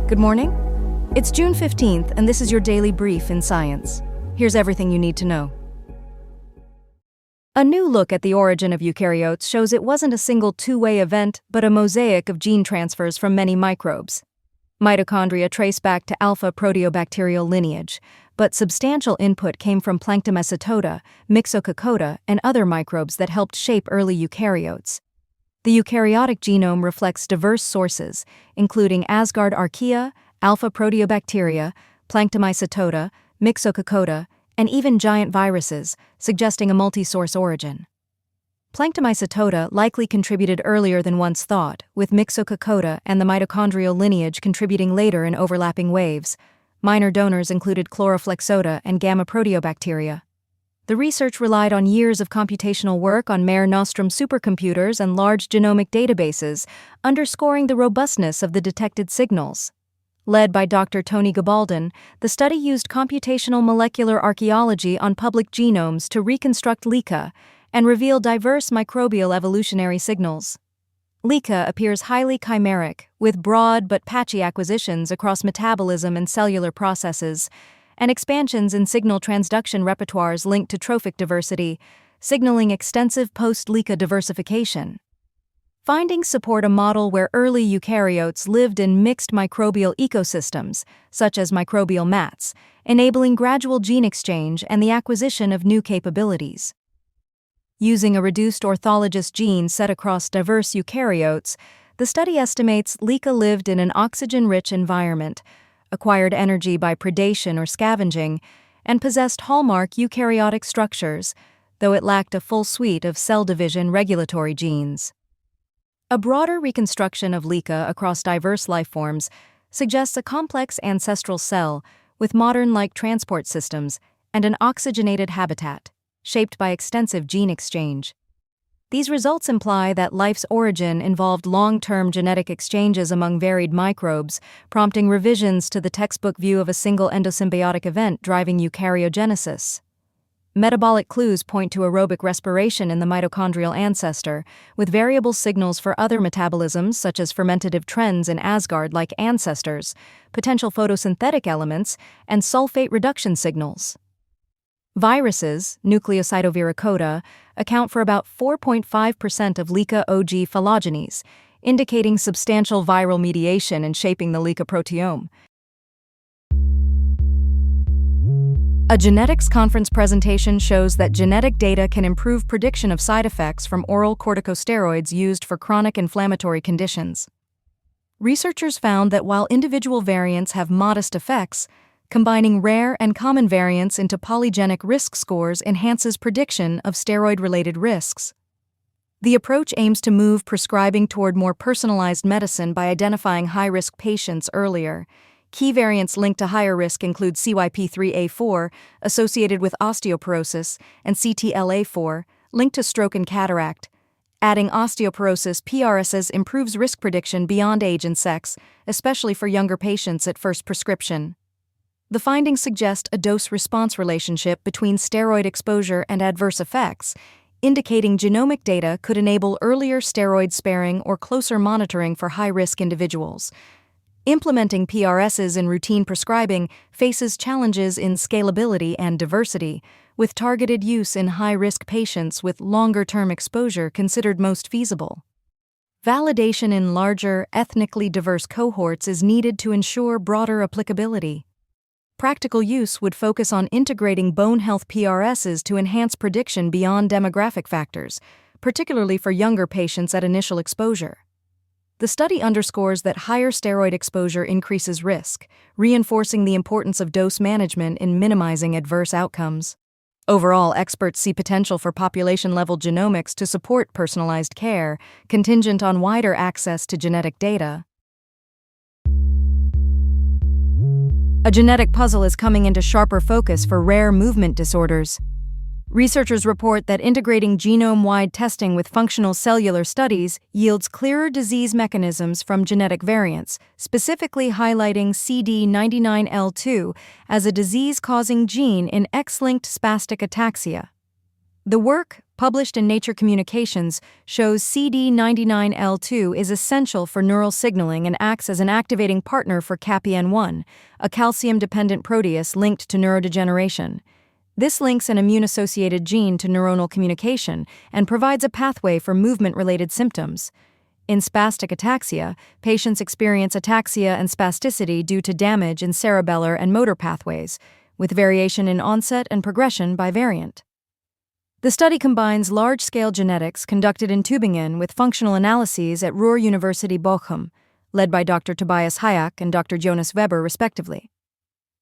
Good morning. It's June 15th, and this is your daily brief in science. Here's everything you need to know. A new look at the origin of eukaryotes shows it wasn't a single two-way event, but a mosaic of gene transfers from many microbes. Mitochondria trace back to alpha proteobacterial lineage, but substantial input came from Planktomycetota, Myxococcota, and other microbes that helped shape early eukaryotes. The eukaryotic genome reflects diverse sources, including Asgard archaea, alpha proteobacteria, Planktomycetota, Myxococcota, and even giant viruses, suggesting a multi-source origin. Planktomycetota likely contributed earlier than once thought, with Myxococcota and the mitochondrial lineage contributing later in overlapping waves. Minor donors included Chloroflexota and gamma proteobacteria. The research relied on years of computational work on Mare Nostrum supercomputers and large genomic databases, underscoring the robustness of the detected signals. Led by Dr. Tony Gabaldon, the study used computational molecular archaeology on public genomes to reconstruct LICA and reveal diverse microbial evolutionary signals. LICA appears highly chimeric, with broad but patchy acquisitions across metabolism and cellular processes, and expansions in signal transduction repertoires linked to trophic diversity, signaling extensive post-LICA diversification. Findings support a model where early eukaryotes lived in mixed microbial ecosystems, such as microbial mats, enabling gradual gene exchange and the acquisition of new capabilities. Using a reduced orthologous gene set across diverse eukaryotes, the study estimates LICA lived in an oxygen-rich environment, acquired energy by predation or scavenging, and possessed hallmark eukaryotic structures, though it lacked a full suite of cell division regulatory genes. A broader reconstruction of LICA across diverse lifeforms suggests a complex ancestral cell with modern-like transport systems and an oxygenated habitat, shaped by extensive gene exchange. These results imply that life's origin involved long-term genetic exchanges among varied microbes, prompting revisions to the textbook view of a single endosymbiotic event driving eukaryogenesis. Metabolic clues point to aerobic respiration in the mitochondrial ancestor, with variable signals for other metabolisms such as fermentative trends in Asgard-like ancestors, potential photosynthetic elements, and sulfate reduction signals. Viruses, Nucleosidoviricota, account for about 4.5% of LICA OG phylogenies, indicating substantial viral mediation in shaping the LICA proteome. A genetics conference presentation shows that genetic data can improve prediction of side effects from oral corticosteroids used for chronic inflammatory conditions. Researchers found that while individual variants have modest effects, combining rare and common variants into polygenic risk scores enhances prediction of steroid-related risks. The approach aims to move prescribing toward more personalized medicine by identifying high-risk patients earlier. Key variants linked to higher risk include CYP3A4, associated with osteoporosis, and CTLA4, linked to stroke and cataract. Adding osteoporosis PRSs improves risk prediction beyond age and sex, especially for younger patients at first prescription. The findings suggest a dose-response relationship between steroid exposure and adverse effects, indicating genomic data could enable earlier steroid sparing or closer monitoring for high-risk individuals. Implementing PRSs in routine prescribing faces challenges in scalability and diversity, with targeted use in high-risk patients with longer-term exposure considered most feasible. Validation in larger, ethnically diverse cohorts is needed to ensure broader applicability. Practical use would focus on integrating bone health PRSs to enhance prediction beyond demographic factors, particularly for younger patients at initial exposure. The study underscores that higher steroid exposure increases risk, reinforcing the importance of dose management in minimizing adverse outcomes. Overall, experts see potential for population-level genomics to support personalized care, contingent on wider access to genetic data. A genetic puzzle is coming into sharper focus for rare movement disorders. Researchers report that integrating genome-wide testing with functional cellular studies yields clearer disease mechanisms from genetic variants, specifically highlighting CD99L2 as a disease-causing gene in X-linked spastic ataxia. The work, published in Nature Communications, shows CD99L2 is essential for neural signaling and acts as an activating partner for CAPN1, a calcium-dependent protease linked to neurodegeneration. This links an immune-associated gene to neuronal communication and provides a pathway for movement-related symptoms. In spastic ataxia, patients experience ataxia and spasticity due to damage in cerebellar and motor pathways, with variation in onset and progression by variant. The study combines large-scale genetics conducted in Tübingen with functional analyses at Ruhr-University Bochum, led by Dr. Tobias Hayek and Dr. Jonas Weber, respectively.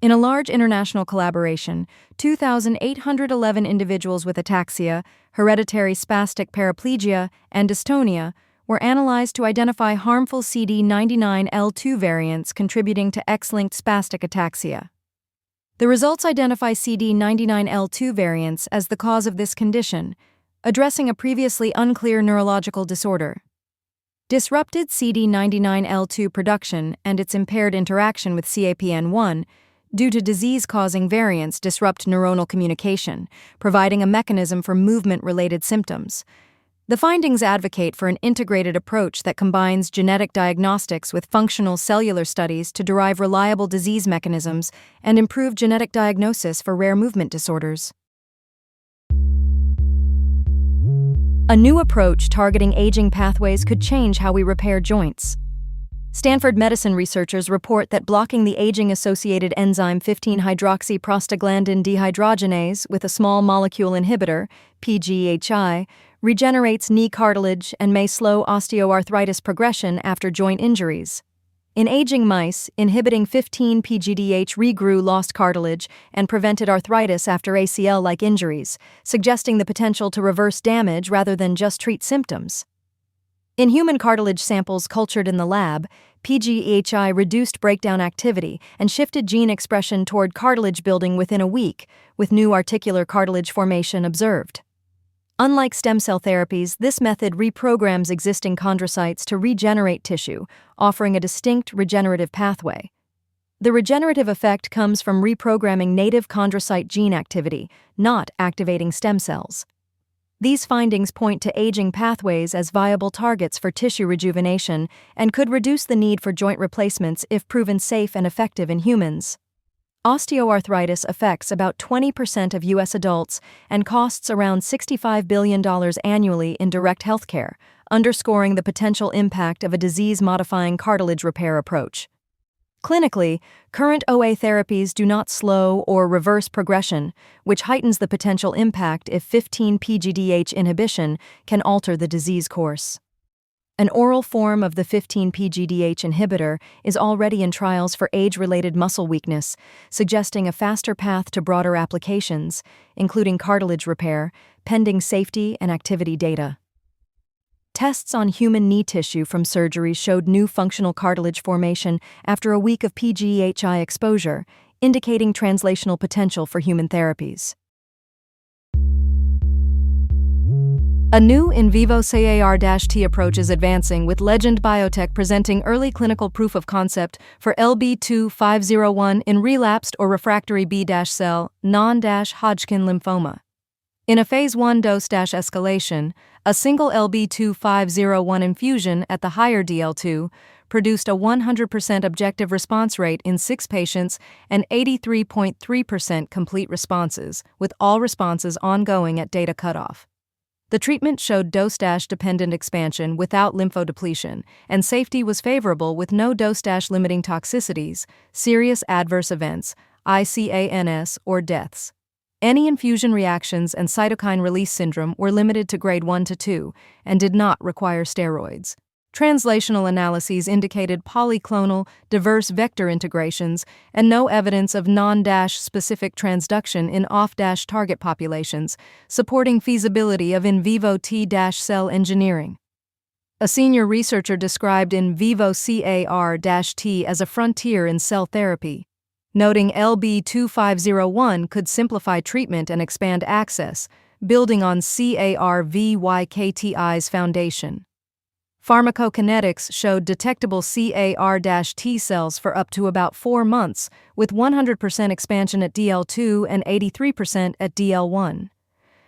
In a large international collaboration, 2,811 individuals with ataxia, hereditary spastic paraplegia, and dystonia were analyzed to identify harmful CD99L2 variants contributing to X-linked spastic ataxia. The results identify CD99L2 variants as the cause of this condition, addressing a previously unclear neurological disorder. Disrupted CD99L2 production and its impaired interaction with CAPN1 due to disease-causing variants disrupt neuronal communication, providing a mechanism for movement-related symptoms. The findings advocate for an integrated approach that combines genetic diagnostics with functional cellular studies to derive reliable disease mechanisms and improve genetic diagnosis for rare movement disorders. A new approach targeting aging pathways could change how we repair joints. Stanford medicine researchers report that blocking the aging-associated enzyme 15-hydroxyprostaglandin dehydrogenase with a small molecule inhibitor, PGHI, regenerates knee cartilage and may slow osteoarthritis progression after joint injuries. In aging mice, inhibiting 15-PGDH regrew lost cartilage and prevented arthritis after ACL-like injuries, suggesting the potential to reverse damage rather than just treat symptoms. In human cartilage samples cultured in the lab, PGHI reduced breakdown activity and shifted gene expression toward cartilage building within a week, with new articular cartilage formation observed. Unlike stem cell therapies, this method reprograms existing chondrocytes to regenerate tissue, offering a distinct regenerative pathway. The regenerative effect comes from reprogramming native chondrocyte gene activity, not activating stem cells. These findings point to aging pathways as viable targets for tissue rejuvenation and could reduce the need for joint replacements if proven safe and effective in humans. Osteoarthritis affects about 20% of U.S. adults and costs around $65 billion annually in direct health care, underscoring the potential impact of a disease-modifying cartilage repair approach. Clinically, current OA therapies do not slow or reverse progression, which heightens the potential impact if 15-PGDH inhibition can alter the disease course. An oral form of the 15-PGDH inhibitor is already in trials for age-related muscle weakness, suggesting a faster path to broader applications, including cartilage repair, pending safety and activity data. Tests on human knee tissue from surgery showed new functional cartilage formation after a week of PGHI exposure, indicating translational potential for human therapies. A new in vivo CAR-T approach is advancing, with Legend Biotech presenting early clinical proof of concept for LB2501 in relapsed or refractory B-cell non-Hodgkin lymphoma. In a phase 1 dose-escalation, a single LB2501 infusion at the higher DL2 produced a 100% objective response rate in 6 patients and 83.3% complete responses, with all responses ongoing at data cutoff. The treatment showed dose-dependent expansion without lymphodepletion, and safety was favorable with no dose-limiting toxicities, serious adverse events, ICANS, or deaths. Any infusion reactions and cytokine release syndrome were limited to grade 1 to 2 and did not require steroids. Translational analyses indicated polyclonal, diverse vector integrations and no evidence of non-specific transduction in off-target populations, supporting feasibility of in vivo T-cell engineering. A senior researcher described in vivo CAR-T as a frontier in cell therapy, noting LB2501 could simplify treatment and expand access, building on CAR-VYKTI's foundation. Pharmacokinetics showed detectable CAR-T cells for up to about 4 months, with 100% expansion at DL2 and 83% at DL1.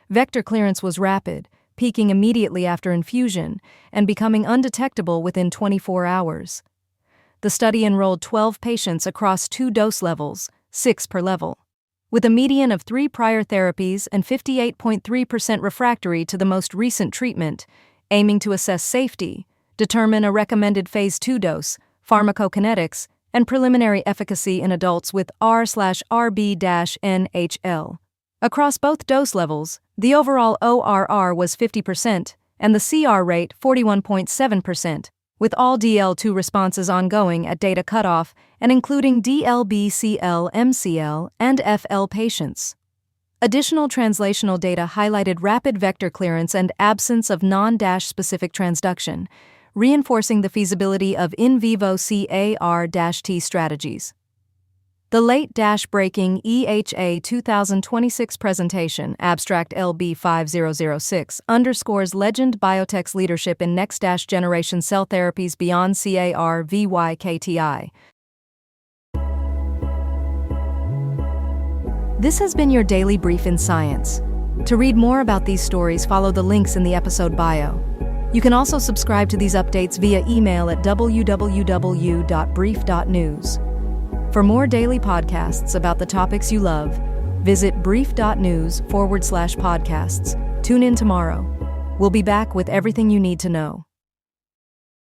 Vector clearance was rapid, peaking immediately after infusion and becoming undetectable within 24 hours. The study enrolled 12 patients across 2 dose levels, 6 per level, with a median of 3 prior therapies and 58.3% refractory to the most recent treatment, aiming to assess safety, determine a recommended phase 2 dose, pharmacokinetics, and preliminary efficacy in adults with R/RB-NHL. Across both dose levels, the overall ORR was 50% and the CR rate 41.7%, with all DL2 responses ongoing at data cutoff and including DLBCL, MCL, and FL patients. Additional translational data highlighted rapid vector clearance and absence of non-specific transduction, reinforcing the feasibility of in vivo CAR-T strategies. The late-breaking EHA 2026 presentation, abstract LB5006, underscores Legend Biotech's leadership in next-generation cell therapies beyond CAR-VYKTI. This has been your daily brief in science. To read more about these stories, follow the links in the episode bio. You can also subscribe to these updates via email at www.brief.news. For more daily podcasts about the topics you love, visit brief.news/podcasts. Tune in tomorrow. We'll be back with everything you need to know.